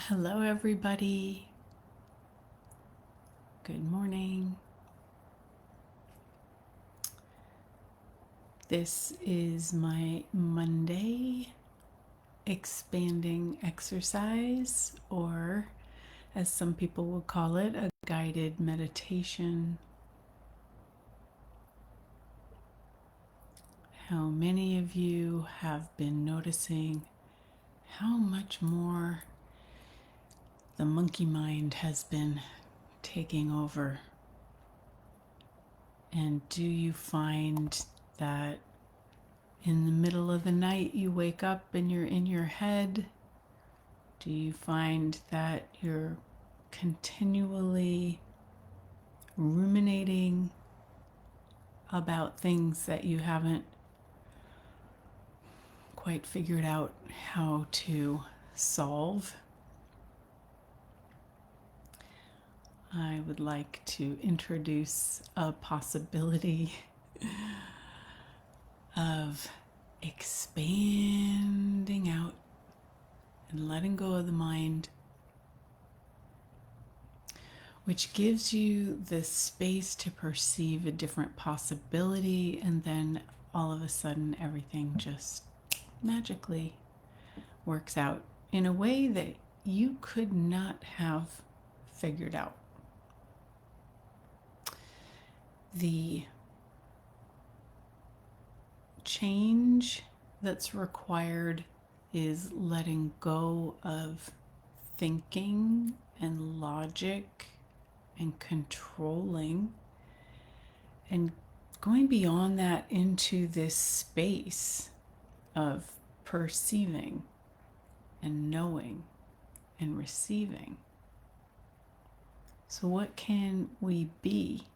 Hello, everybody. Good morning. This is my Monday expanding exercise, or as some people will call it, a guided meditation. How many of you have been noticing how much more the monkey mind has been taking over? And do you find that in the middle of the night you wake up and you're in your head? Do you find that you're continually ruminating about things that you haven't quite figured out how to solve? I would like to introduce a possibility of expanding out and letting go of the mind, which gives you the space to perceive a different possibility, and then all of a sudden everything just magically works out in a way that you could not have figured out. The change that's required is letting go of thinking and logic and controlling, and going beyond that into this space of perceiving and knowing and receiving. So what can we be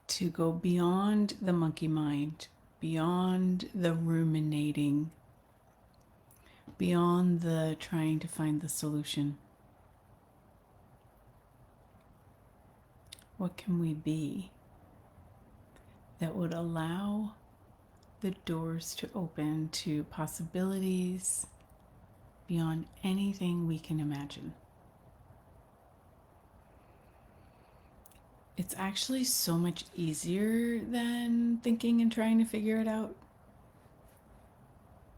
to go beyond the monkey mind, beyond the ruminating, beyond the trying to find the solution? What can we be that would allow the doors to open to possibilities beyond anything we can imagine? It's actually so much easier than thinking and trying to figure it out.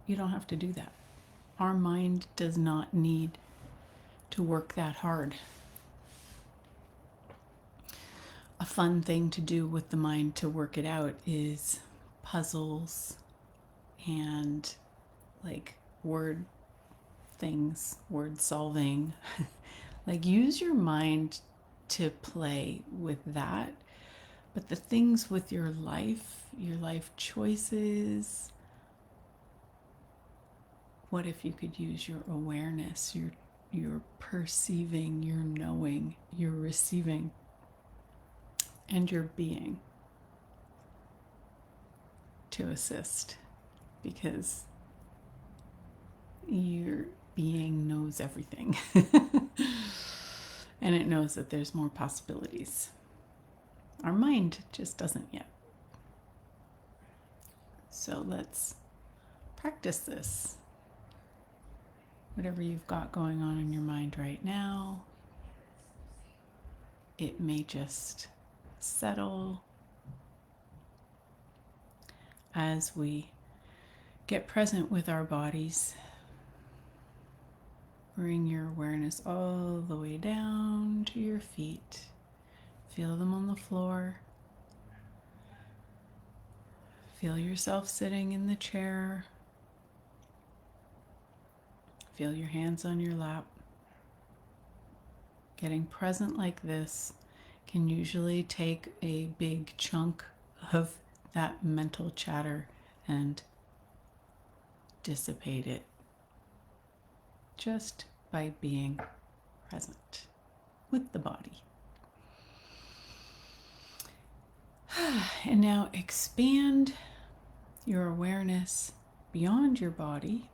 You don't have to do that. Our mind does not need to work that hard. A fun thing to do with the mind to work it out is puzzles and like word things, word solving. Like, use your mind to play with that. But the things with your life choices, what if you could use your awareness, your perceiving, your knowing, your receiving, and your being to assist? Because your being knows everything. And it knows that there's more possibilities. Our mind just doesn't yet. So let's practice this. Whatever you've got going on in your mind right now, it may just settle as we get present with our bodies. Bring your awareness all the way down to your feet. Feel them on the floor. Feel yourself sitting in the chair. Feel your hands on your lap. Getting present like this can usually take a big chunk of that mental chatter and dissipate it just by being present with the body. And now expand your awareness beyond your body,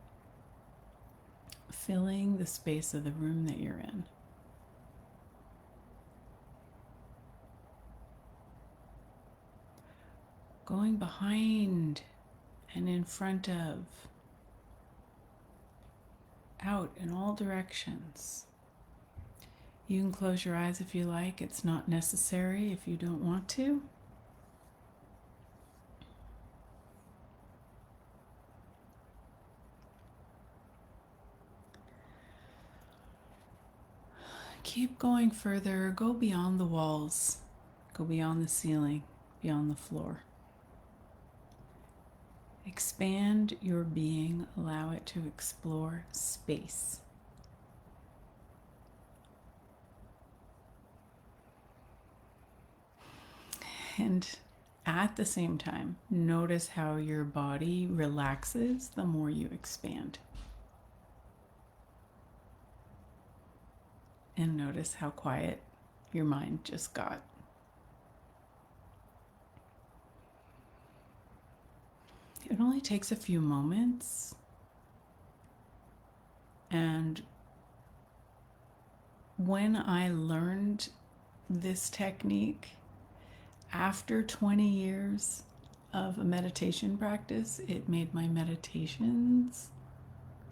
filling the space of the room that you're in. Going behind and in front of, out in all directions. You can close your eyes if you like. It's not necessary if you don't want to. Keep going further. Go beyond the walls. Go beyond the ceiling, beyond the floor. Expand your being. Allow it to explore space. And at the same time, notice how your body relaxes the more you expand. And notice how quiet your mind just got. It only takes a few moments. And when I learned this technique, after 20 years of a meditation practice, it made my meditations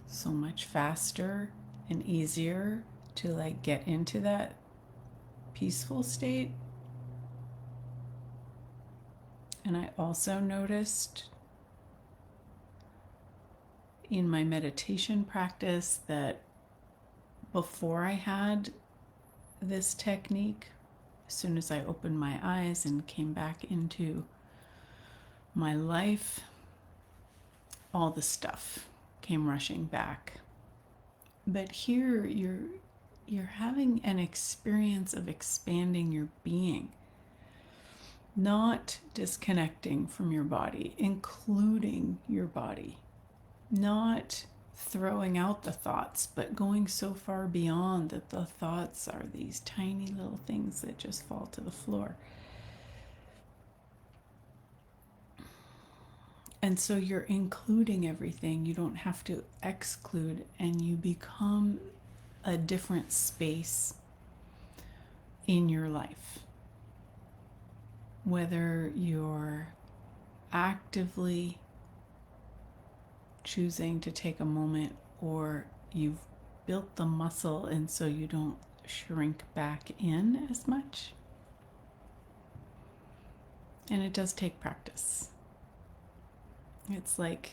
so much faster and easier to get into that peaceful state. And I also noticed in my meditation practice that before I had this technique, as soon as I opened my eyes and came back into my life, all the stuff came rushing back. But here you're having an experience of expanding your being, not disconnecting from your body, including your body, not throwing out the thoughts, but going so far beyond that the thoughts are these tiny little things that just fall to the floor. And so you're including everything. You don't have to exclude, and you become a different space in your life. Whether you're actively choosing to take a moment, or you've built the muscle and so you don't shrink back in as much. And it does take practice. It's like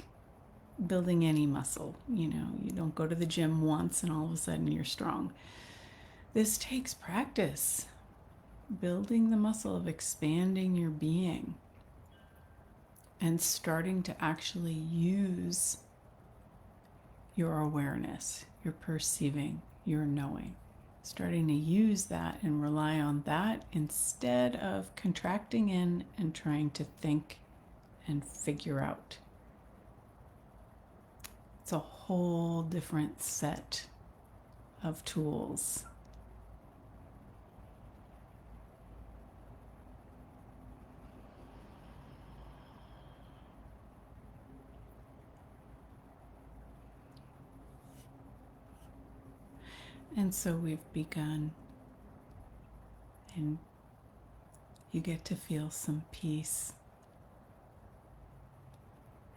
building any muscle. You don't go to the gym once and all of a sudden you're strong. This takes practice. Building the muscle of expanding your being and starting to actually use your awareness, your perceiving, your knowing. Starting to use that and rely on that instead of contracting in and trying to think and figure out. It's a whole different set of tools. And so we've begun, and you get to feel some peace.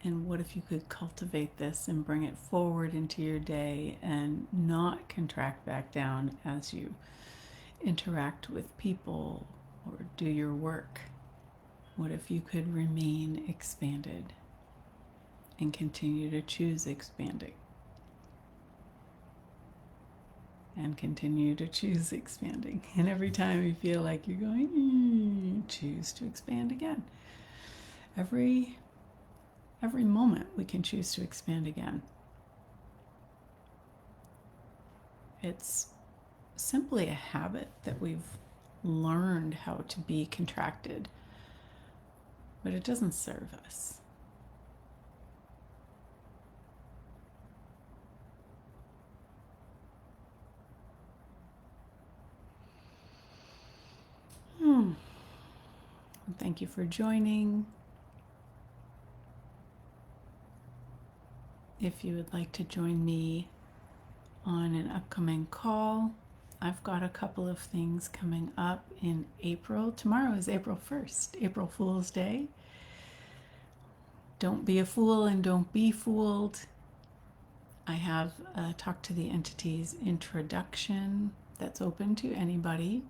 And what if you could cultivate this and bring it forward into your day and not contract back down as you interact with people or do your work? What if you could remain expanded and continue to choose expanding? And continue to choose expanding. And every time you feel like you're going, choose to expand again. Every moment we can choose to expand again. It's simply a habit that we've learned how to be contracted, but it doesn't serve us. Thank you for joining. If you would like to join me on an upcoming call, I've got a couple of things coming up in April. Tomorrow is April 1st, April Fool's Day. Don't be a fool and don't be fooled. I have a Talk to the Entities introduction that's open to anybody,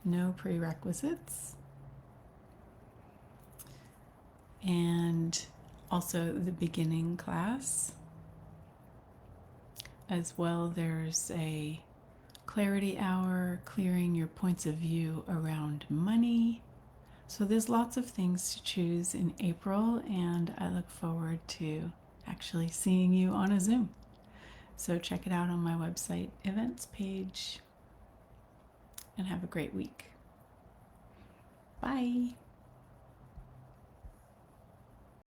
no prerequisites. And also the beginning class. As well, there's a clarity hour, clearing your points of view around money. So there's lots of things to choose in April, and I look forward to actually seeing you on a Zoom. So check it out on my website events page, and have a great week. Bye.